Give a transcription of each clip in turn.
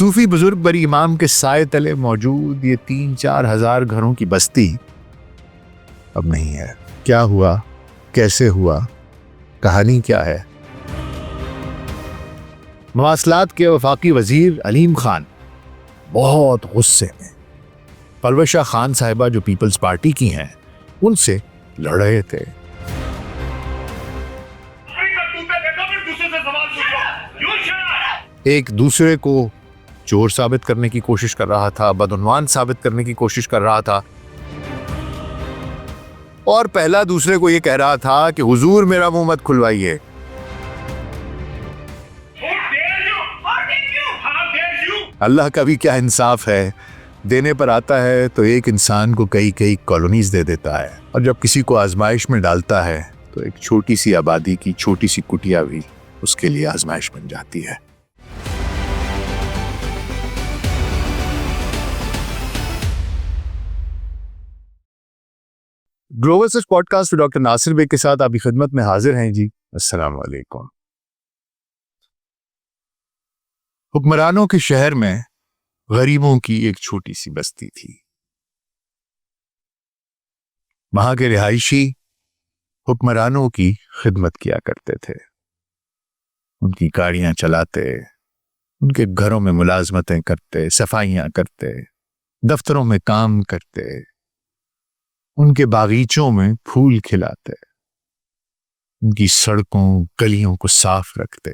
صوفی بزرگ بری امام کے سائے تلے موجود یہ 3-4 ہزار گھروں کی بستی اب نہیں ہے۔ کیا ہوا، کیسے ہوا، کہانی کیا ہے؟ مواصلات کے وفاقی وزیر علیم خان بہت غصے میں پروشہ خان صاحبہ جو پیپلز پارٹی کی ہیں ان سے لڑ رہے تھے۔ ایک دوسرے کو چور ثابت کرنے کی کوشش کر رہا تھا، بدعنوان ثابت کرنے کی کوشش کر رہا تھا، اور پہلا دوسرے کو یہ کہہ رہا تھا کہ حضور میرا منہ مت کھلوائیے۔ اللہ کا بھی کیا انصاف ہے، دینے پر آتا ہے تو ایک انسان کو کئی کالونیز دے دیتا ہے، اور جب کسی کو آزمائش میں ڈالتا ہے تو ایک چھوٹی سی آبادی کی چھوٹی سی کٹیا بھی اس کے لیے آزمائش بن جاتی ہے۔ Global search podcast doctor Nasir Baig کے ساتھ آپ کی خدمت میں حاضر ہیں جی۔ السلام علیکم۔ حکمرانوں کے شہر میں غریبوں کی ایک چھوٹی سی بستی تھی۔ وہاں کے رہائشی حکمرانوں کی خدمت کیا کرتے تھے، ان کی گاڑیاں چلاتے، ان کے گھروں میں ملازمتیں کرتے، صفائیاں کرتے، دفتروں میں کام کرتے، ان کے باغیچوں میں پھول کھلاتے، ان کی سڑکوں گلیوں کو صاف رکھتے،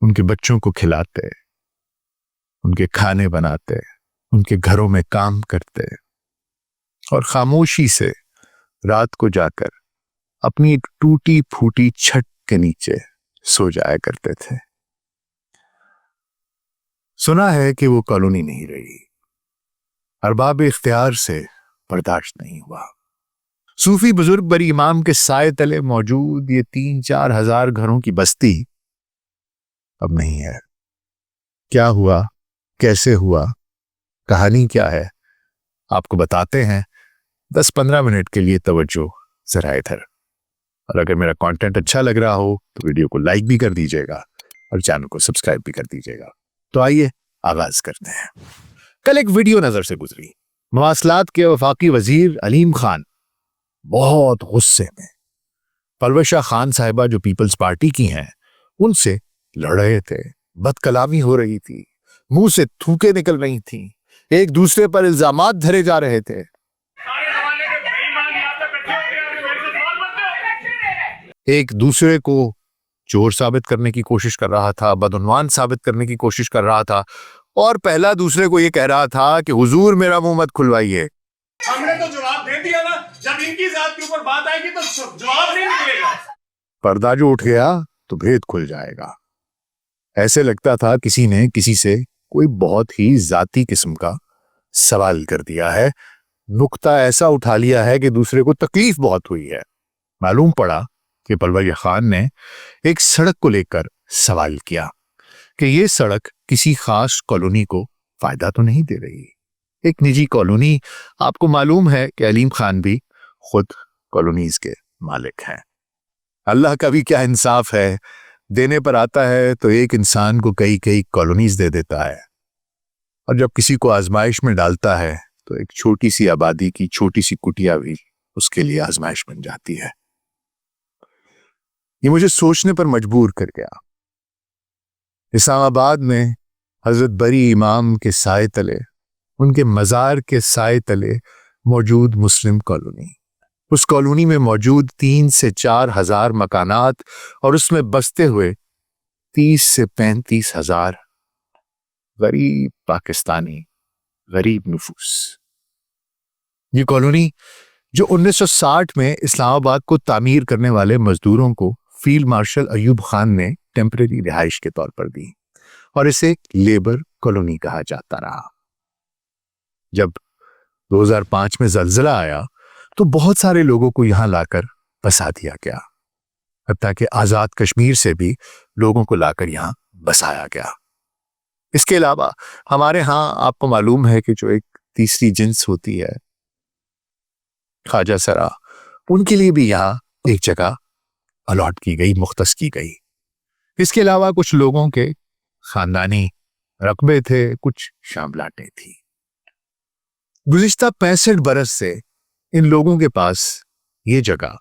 ان کے بچوں کو کھلاتے، ان کے کھانے بناتے، ان کے گھروں میں کام کرتے، اور خاموشی سے رات کو جا کر اپنی ایک ٹوٹی پھوٹی چھت کے نیچے سو جایا کرتے تھے۔ سنا ہے کہ وہ کالونی نہیں رہی، ارباب اختیار سے برداشت نہیں ہوا۔ صوفی بزرگ بری امام کے سائے تلے موجود یہ 3-4 ہزار گھروں کی بستی اب نہیں ہے۔ کیا ہوا، کیسے ہوا، کہانی کیا ہے، آپ کو بتاتے ہیں۔ 10-15 منٹ کے لیے توجہ ذرا ادھر، اور اگر میرا کانٹینٹ اچھا لگ رہا ہو تو ویڈیو کو لائک بھی کر دیجیے گا اور چینل کو سبسکرائب بھی کر دیجیے گا۔ تو آئیے آغاز کرتے ہیں۔ کل ایک ویڈیو نظر سے گزری، مواصلات کے وفاقی وزیر علیم خان بہت غصے میں پروشہ خان صاحبہ جو پیپلز پارٹی کی ہیں ان سے لڑ رہے تھے، بد کلامی ہو رہی تھی، منہ سے تھوکے نکل رہی تھیں، ایک دوسرے پر الزامات دھرے جا رہے تھے۔ ایک دوسرے کو چور ثابت کرنے کی کوشش کر رہا تھا، بدعنوان ثابت کرنے کی کوشش کر رہا تھا، اور پہلا دوسرے کو یہ کہہ رہا تھا کہ حضور میرا منہ مت کھلوائیے۔ ہم نے تو جواب دے دیا نا، جب ان کی ذات کے اوپر بات آئے گی تو جواب نہیں نکلے گا۔ پردہ جو اٹھ گیا تو بھید کھل جائے گا۔ ایسے لگتا تھا کسی نے کسی سے کوئی بہت ہی ذاتی قسم کا سوال کر دیا ہے، نقطہ ایسا اٹھا لیا ہے کہ دوسرے کو تکلیف بہت ہوئی ہے۔ معلوم پڑا کہ پروشہ خان نے ایک سڑک کو لے کر سوال کیا کہ یہ سڑک کسی خاص کالونی کو فائدہ تو نہیں دے رہی، ایک نجی کالونی۔ آپ کو معلوم ہے کہ علیم خان بھی خود کالونیز کے مالک ہیں۔ اللہ کا بھی کیا انصاف ہے، دینے پر آتا ہے تو ایک انسان کو کئی کالونیز دے دیتا ہے، اور جب کسی کو آزمائش میں ڈالتا ہے تو ایک چھوٹی سی آبادی کی چھوٹی سی کٹیا بھی اس کے لیے آزمائش بن جاتی ہے۔ یہ مجھے سوچنے پر مجبور کر گیا۔ اسلام آباد میں حضرت بری امام کے سائے تلے، ان کے مزار کے سائے تلے موجود مسلم کالونی، اس کالونی میں موجود 3 سے 4 ہزار مکانات اور اس میں بستے ہوئے 30 سے 35 ہزار غریب پاکستانی غریب نفوس۔ یہ کالونی جو 1960 میں اسلام آباد کو تعمیر کرنے والے مزدوروں کو فیلڈ مارشل ایوب خان نے ٹیمپریری رہائش کے طور پر دی، اور اسے لیبر کالونی کہا جاتا رہا۔ جب 2005 میں زلزلہ آیا تو بہت سارے لوگوں کو یہاں لا کر بسا دیا گیا، حتیٰ کہ آزاد کشمیر سے بھی لوگوں کو لا کر یہاں بسایا گیا۔ اس کے علاوہ ہمارے ہاں آپ کو معلوم ہے کہ جو ایک تیسری جنس ہوتی ہے خواجہ سرا، ان کے لیے بھی یہاں ایک جگہ الاٹ کی گئی، مختص کی گئی۔ اس کے علاوہ کچھ لوگوں کے خاندانی رقبے تھے، کچھ شاملاتیں تھیں۔ گزشتہ 65 برس سے ان لوگوں کے پاس یہ جگہ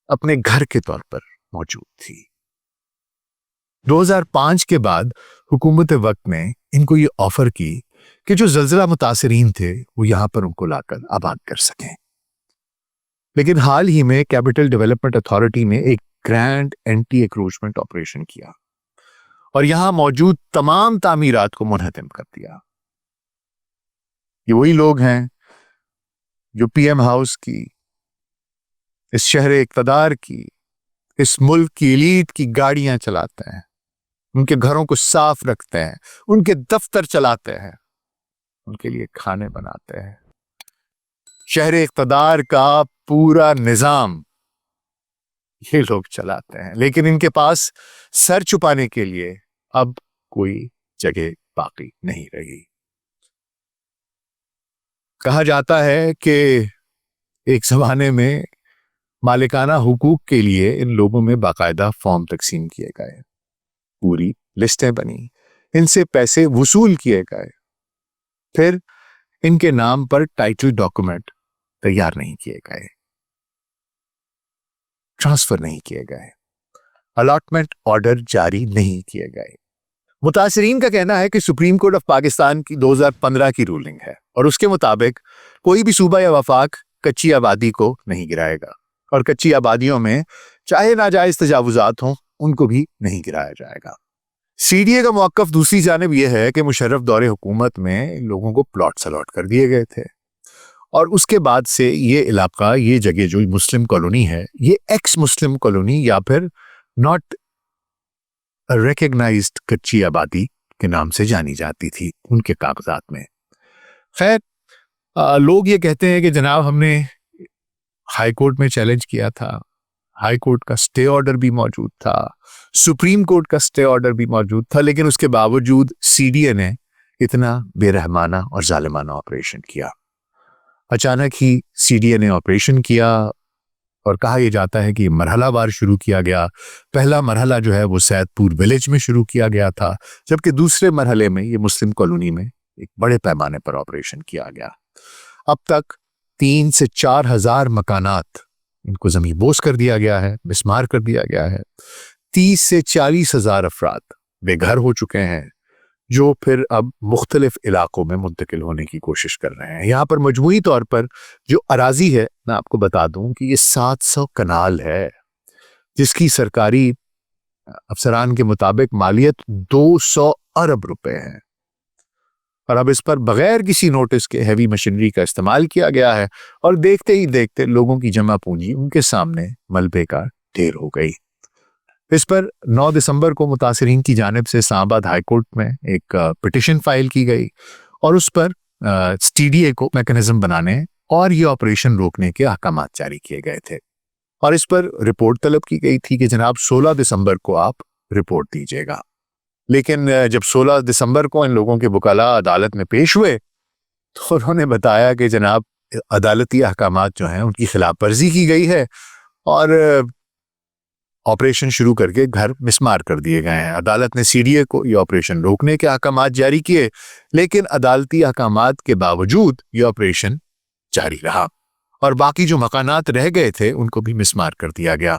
اپنے گھر کے طور پر موجود تھی۔ 2005 کے بعد حکومت وقت نے ان کو یہ آفر کی کہ جو زلزلہ متاثرین تھے وہ یہاں پر ان کو لا کر آباد کر سکیں، لیکن حال ہی میں کیپٹل ڈیولپمنٹ اتھارٹی نے ایک گرینڈ اینٹی ایکروچمنٹ آپریشن کیا اور یہاں موجود تمام تعمیرات کو منہدم کر دیا۔ یہ وہی لوگ ہیں جو پی ایم ہاؤس کی، اس شہر اقتدار کی، اس ملک کی ایلیٹ کی گاڑیاں چلاتے ہیں، ان کے گھروں کو صاف رکھتے ہیں، ان کے دفتر چلاتے ہیں، ان کے لیے کھانے بناتے ہیں۔ شہر اقتدار کا پورا نظام یہ لوگ چلاتے ہیں، لیکن ان کے پاس سر چھپانے کے لیے اب کوئی جگہ باقی نہیں رہی۔ کہا جاتا ہے کہ ایک زمانے میں مالکانہ حقوق کے لیے ان لوگوں میں باقاعدہ فارم تقسیم کیے گئے، پوری لسٹیں بنی، ان سے پیسے وصول کیے گئے، پھر ان کے نام پر ٹائٹل ڈاکومنٹ تیار نہیں کیے گئے، ٹرانسفر نہیں کیے گئے، الاٹمنٹ آرڈر جاری نہیں کیے گئے۔ متاثرین کا کہنا ہے کہ سپریم کورٹ آف پاکستان کی 2015 کی رولنگ ہے اور اس کے مطابق کوئی بھی صوبہ یا وفاق کچی آبادی کو نہیں گرائے گا، اور کچی آبادیوں میں چاہے ناجائز تجاوزات ہوں ان کو بھی نہیں گرایا جائے گا۔ سی ڈی اے کا موقف دوسری جانب یہ ہے کہ مشرف دور حکومت میں لوگوں کو پلاٹس الاٹ کر دیے گئے تھے، اور اس کے بعد سے یہ علاقہ، یہ جگہ جو مسلم کالونی ہے، یہ ایکس مسلم کالونی یا پھر ناٹ ریکگنائزڈ کچی آبادی کے نام سے جانی جاتی تھی ان کے کاغذات میں۔ خیر، لوگ یہ کہتے ہیں کہ جناب ہم نے ہائی کورٹ میں چیلنج کیا تھا، ہائی کورٹ کا سٹے آرڈر بھی موجود تھا، سپریم کورٹ کا سٹے آرڈر بھی موجود تھا، لیکن اس کے باوجود سی ڈی اے نے اتنا بے رحمانہ اور ظالمانہ آپریشن کیا۔ اچانک ہی سی ڈی اے نے آپریشن کیا اور کہا یہ جاتا ہے کہ مرحلہ وار شروع کیا گیا۔ پہلا مرحلہ جو ہے وہ سید پور ولیج میں شروع کیا گیا تھا، جبکہ دوسرے مرحلے میں یہ مسلم کالونی میں ایک بڑے پیمانے پر آپریشن کیا گیا۔ اب تک 3 سے 4 ہزار مکانات ان کو زمین بوس کر دیا گیا ہے، مسمار کر دیا گیا ہے۔ 30 سے 40 ہزار افراد بے گھر ہو چکے ہیں، جو پھر اب مختلف علاقوں میں منتقل ہونے کی کوشش کر رہے ہیں۔ یہاں پر مجموعی طور پر جو اراضی ہے، میں آپ کو بتا دوں کہ یہ 700 کنال ہے، جس کی سرکاری افسران کے مطابق مالیت 200 ارب روپے ہے، اور اب اس پر بغیر کسی نوٹس کے ہیوی مشینری کا استعمال کیا گیا ہے، اور دیکھتے ہی دیکھتے لوگوں کی جمع پونجی ان کے سامنے ملبے کا ڈھیر ہو گئی۔ اس پر 9 دسمبر کو متاثرین کی جانب سے اسلام آباد ہائی کورٹ میں ایک پٹیشن فائل کی گئی، اور اس پر ٹی ڈی اے کو میکنزم بنانے اور یہ آپریشن روکنے کے احکامات جاری کیے گئے تھے، اور اس پر رپورٹ طلب کی گئی تھی کہ جناب 16 دسمبر کو آپ رپورٹ دیجیے گا۔ لیکن جب 16 دسمبر کو ان لوگوں کے وکلاء عدالت میں پیش ہوئے تو انہوں نے بتایا کہ جناب عدالتی احکامات جو ہیں ان کی خلاف ورزی کی گئی ہے، اور آپریشن شروع کر کے گھر مسمار کر دیے گئے ہیں۔ عدالت نے سی ڈی اے کو یہ آپریشن روکنے کے احکامات جاری کیے، لیکن عدالتی احکامات کے باوجود یہ آپریشن جاری رہا، اور باقی جو مکانات رہ گئے تھے ان کو بھی مسمار کر دیا گیا،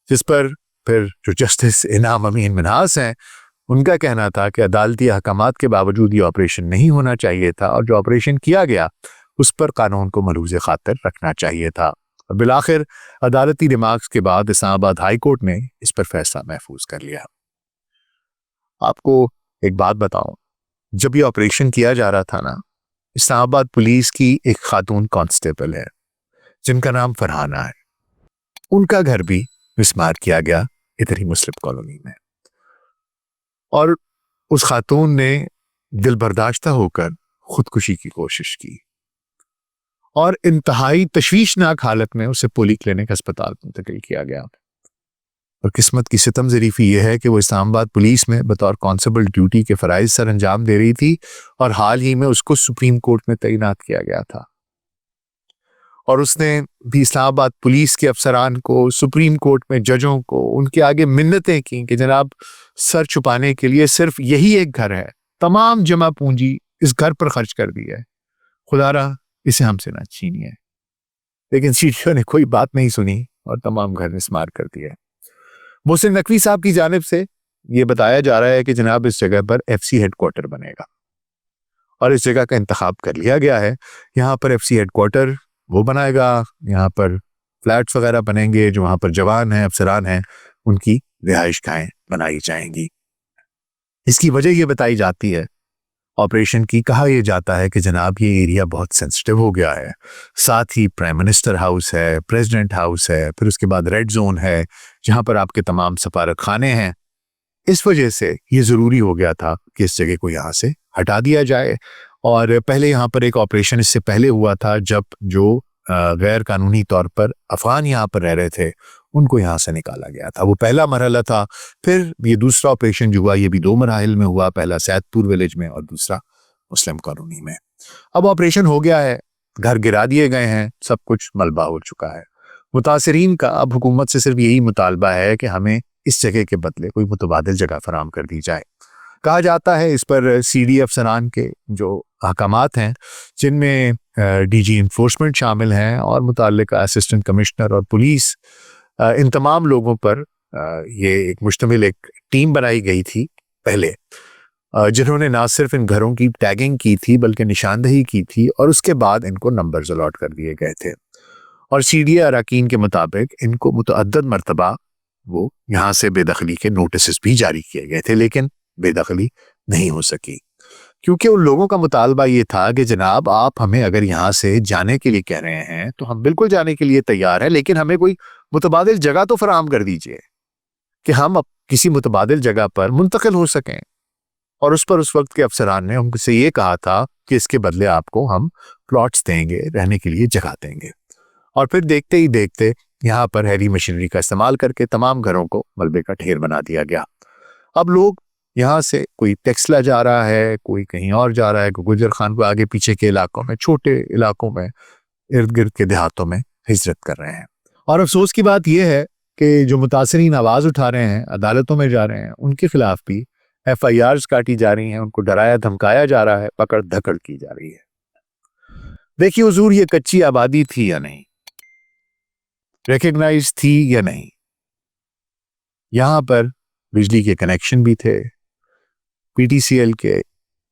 جس پر پھر جو جسٹس انعام امین منہاس ہیں ان کا کہنا تھا کہ عدالتی احکامات کے باوجود یہ آپریشن نہیں ہونا چاہیے تھا، اور جو آپریشن کیا گیا اس پر قانون کو ملحوظ خاطر رکھنا چاہیے تھا۔ اور بالآخر عدالتی ریمارکس کے بعد اسلام آباد ہائی کورٹ نے اس پر فیصلہ محفوظ کر لیا۔ آپ کو ایک بات بتاؤں، جب یہ آپریشن کیا جا رہا تھا نا، اسلام آباد پولیس کی ایک خاتون کانسٹیبل ہے جن کا نام فرحانہ ہے، ان کا گھر بھی مسمار کیا گیا ادھر ہی مسلم کالونی میں، اور اس خاتون نے دل برداشتہ ہو کر خودکشی کی کوشش کی، اور انتہائی تشویشناک حالت میں اسے پولی کلینک ہسپتال منتقل کیا گیا۔ اور قسمت کی ستم ظریفی یہ ہے کہ وہ اسلام آباد پولیس میں بطور کانسٹیبل ڈیوٹی کے فرائض سر انجام دے رہی تھی، اور حال ہی میں اس کو سپریم کورٹ میں تعینات کیا گیا تھا۔ اور اس نے بھی اسلام آباد پولیس کے افسران کو، سپریم کورٹ میں ججوں کو، ان کے آگے منتیں کی کہ جناب سر چھپانے کے لیے صرف یہی ایک گھر ہے، تمام جمع پونجی اس گھر پر خرچ کر دی ہے، خدا را اسے ہم سے نہ چھینیے۔ لیکن سیٹیوں نے کوئی بات نہیں سنی اور تمام گھر نسمار کر دیا۔ محسن نقوی صاحب کی جانب سے یہ بتایا جا رہا ہے کہ جناب اس جگہ پر ایف سی ہیڈ کوارٹر بنے گا اور اس جگہ کا انتخاب کر لیا گیا ہے۔ یہاں پر ایف سی ہیڈ کوارٹر وہ بنائے گا، یہاں پر فلیٹس وغیرہ بنیں گے، جو وہاں پر جوان ہیں، افسران ہیں، ان کی رہائش گاہیں بنائی جائیں گی۔ اس کی وجہ یہ بتائی جاتی ہے آپریشن کی، کہا یہ جاتا ہے کہ جناب یہ ایریا بہت سینسٹیو ہو گیا ہے، ساتھ ہی پرائم منسٹر ہاؤس ہے، پریزیڈنٹ ہاؤس ہے، پھر اس کے بعد ریڈ زون ہے جہاں پر آپ کے تمام سفارت خانے ہیں۔ اس وجہ سے یہ ضروری ہو گیا تھا کہ اس جگہ کو یہاں سے ہٹا دیا جائے۔ اور پہلے یہاں پر ایک آپریشن اس سے پہلے ہوا تھا جب جو غیر قانونی طور پر افغان یہاں پر رہ رہے تھے ان کو یہاں سے نکالا گیا تھا، وہ پہلا مرحلہ تھا۔ پھر یہ دوسرا آپریشن جو ہوا یہ بھی 2 مراحل میں ہوا، پہلا سید پور ویلیج میں اور دوسرا مسلم کالونی میں۔ اب آپریشن ہو گیا ہے، گھر گرا دیے گئے ہیں، سب کچھ ملبہ ہو چکا ہے۔ متاثرین کا اب حکومت سے صرف یہی مطالبہ ہے کہ ہمیں اس جگہ کے بدلے کوئی متبادل جگہ فراہم کر دی جائے۔ کہا جاتا ہے اس پر سی ڈی افسران کے جو احکامات ہیں، جن میں ڈی جی انفورسمنٹ شامل ہیں اور متعلقہ اسسٹنٹ کمشنر اور پولیس، ان تمام لوگوں پر یہ ایک مشتمل ایک ٹیم بنائی گئی تھی پہلے، جنہوں نے نہ صرف ان گھروں کی ٹیگنگ کی تھی بلکہ نشاندہی کی تھی، اور اس کے بعد ان کو نمبرز الاٹ کر دیے گئے تھے۔ اور سی ڈی اے اراکین کے مطابق ان کو متعدد مرتبہ وہ یہاں سے بے دخلی کے نوٹسز بھی جاری کیے گئے تھے، لیکن بے دخلی نہیں ہو سکی، کیونکہ ان لوگوں کا مطالبہ یہ تھا کہ جناب آپ ہمیں اگر یہاں سے جانے کے لیے کہہ رہے ہیں تو ہم بالکل جانے کے لیے تیار ہیں، لیکن ہمیں کوئی متبادل جگہ تو فراہم کر دیجئے کہ ہم کسی متبادل جگہ پر منتقل ہو سکیں۔ اور اس پر اس وقت کے افسران نے ان سے یہ کہا تھا کہ اس کے بدلے آپ کو ہم پلاٹس دیں گے، رہنے کے لیے جگہ دیں گے۔ اور پھر دیکھتے ہی دیکھتے یہاں پر ہیوی مشینری کا استعمال کر کے تمام گھروں کو ملبے کا ڈھیر بنا دیا گیا۔ اب لوگ یہاں سے کوئی ٹیکسلا جا رہا ہے، کوئی کہیں اور جا رہا ہے، کوئی گجر خان کو آگے پیچھے کے علاقوں میں، چھوٹے علاقوں میں، ارد گرد کے دیہاتوں میں ہجرت کر رہے ہیں۔ اور افسوس کی بات یہ ہے کہ جو متاثرین آواز اٹھا رہے ہیں، عدالتوں میں جا رہے ہیں، ان کے خلاف بھی ایف آئی آرز کاٹی جا رہی ہیں، ان کو ڈرایا دھمکایا جا رہا ہے، پکڑ دھکڑ کی جا رہی ہے۔ دیکھیے حضور، یہ کچی آبادی تھی یا نہیں، ریکگنائز تھی یا نہیں؟ یہاں پر بجلی کے کنیکشن بھی تھے، پی ٹی سی ایل کے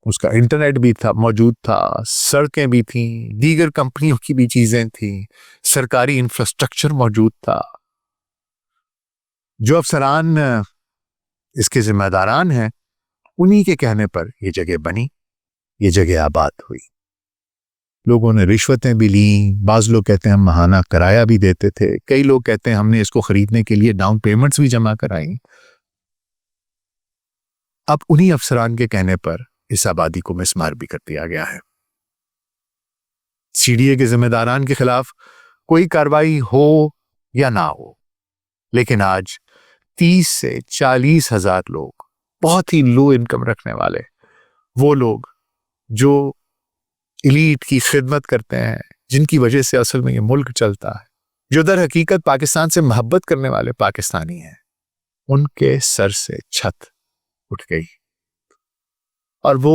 اس کا انٹرنیٹ بھی تھا، موجود تھا، سڑکیں بھی تھیں، دیگر کمپنیوں کی بھی چیزیں تھیں، سرکاری انفراسٹرکچر موجود تھا۔ جو افسران اس کے ذمہ داران ہیں انہی کے کہنے پر یہ جگہ بنی، یہ جگہ آباد ہوئی۔ لوگوں نے رشوتیں بھی لیں، بعض لوگ کہتے ہیں ہم ماہانہ کرایہ بھی دیتے تھے، کئی لوگ کہتے ہیں ہم نے اس کو خریدنے کے لیے ڈاؤن پیمنٹس بھی جمع کرائیں۔ اب انہی افسران کے کہنے پر اس آبادی کو مسمار بھی کر دیا گیا ہے۔ سی ڈی اے کے ذمہ داران کے خلاف کوئی کارروائی ہو یا نہ ہو، لیکن آج 30 سے 40 ہزار لوگ، بہت ہی لو انکم رکھنے والے، وہ لوگ جو ایلیٹ کی خدمت کرتے ہیں، جن کی وجہ سے اصل میں یہ ملک چلتا ہے، جو در حقیقت پاکستان سے محبت کرنے والے پاکستانی ہیں، ان کے سر سے چھت اٹھ گئی اور وہ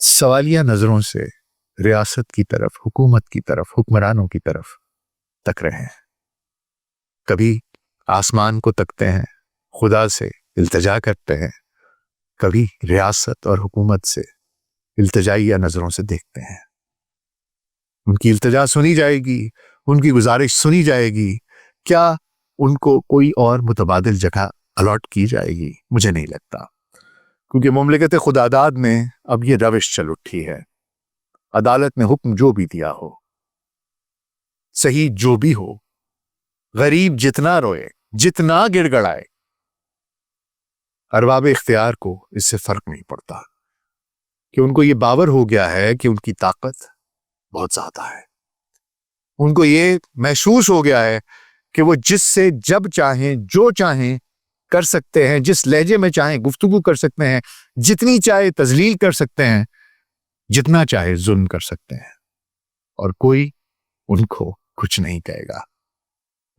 سوالیہ نظروں سے ریاست کی طرف، حکومت کی طرف، حکمرانوں کی طرف تک رہے ہیں۔ کبھی آسمان کو تکتے ہیں، خدا سے التجا کرتے ہیں، کبھی ریاست اور حکومت سے التجائیہ نظروں سے دیکھتے ہیں۔ ان کی التجا سنی جائے گی، ان کی گزارش سنی جائے گی، کیا ان کو کوئی اور متبادل جگہ الاٹ کی جائے گی؟ مجھے نہیں لگتا، کیونکہ مملکت خداداد میں اب یہ روش چل اٹھی ہے۔ عدالت نے حکم جو بھی دیا ہو، صحیح جو بھی ہو، غریب جتنا روئے، جتنا گڑ گڑائے، ارباب اختیار کو اس سے فرق نہیں پڑتا، کہ ان کو یہ باور ہو گیا ہے کہ ان کی طاقت بہت زیادہ ہے۔ ان کو یہ محسوس ہو گیا ہے کہ وہ جس سے جب چاہیں، جو چاہیں کر سکتے ہیں، جس لہجے میں چاہیں گفتگو کر سکتے ہیں، جتنی چاہے تذلیل کر سکتے ہیں، جتنا چاہے ظلم کر سکتے ہیں، اور کوئی ان کو کچھ نہیں کہے گا.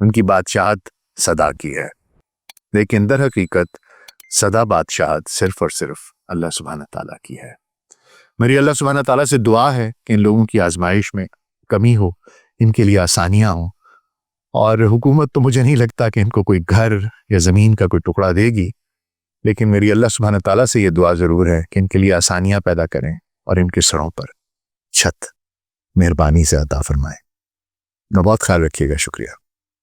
ان کی بادشاہت سدا کی ہے، لیکن در حقیقت سدا بادشاہت صرف اور صرف اللہ سبحانہ تعالیٰ کی ہے. میری اللہ سبحانہ تعالیٰ سے دعا ہے کہ ان لوگوں کی آزمائش میں کمی ہو، ان کے لیے آسانیاں ہوں. اور حکومت تو مجھے نہیں لگتا کہ ان کو کوئی گھر یا زمین کا کوئی ٹکڑا دے گی، لیکن میری اللہ سبحانہ تعالیٰ سے یہ دعا ضرور ہے کہ ان کے لیے آسانیاں پیدا کریں اور ان کے سروں پر چھت مہربانی سے عطا فرمائیں. بہت خیال رکھیے گا. شکریہ.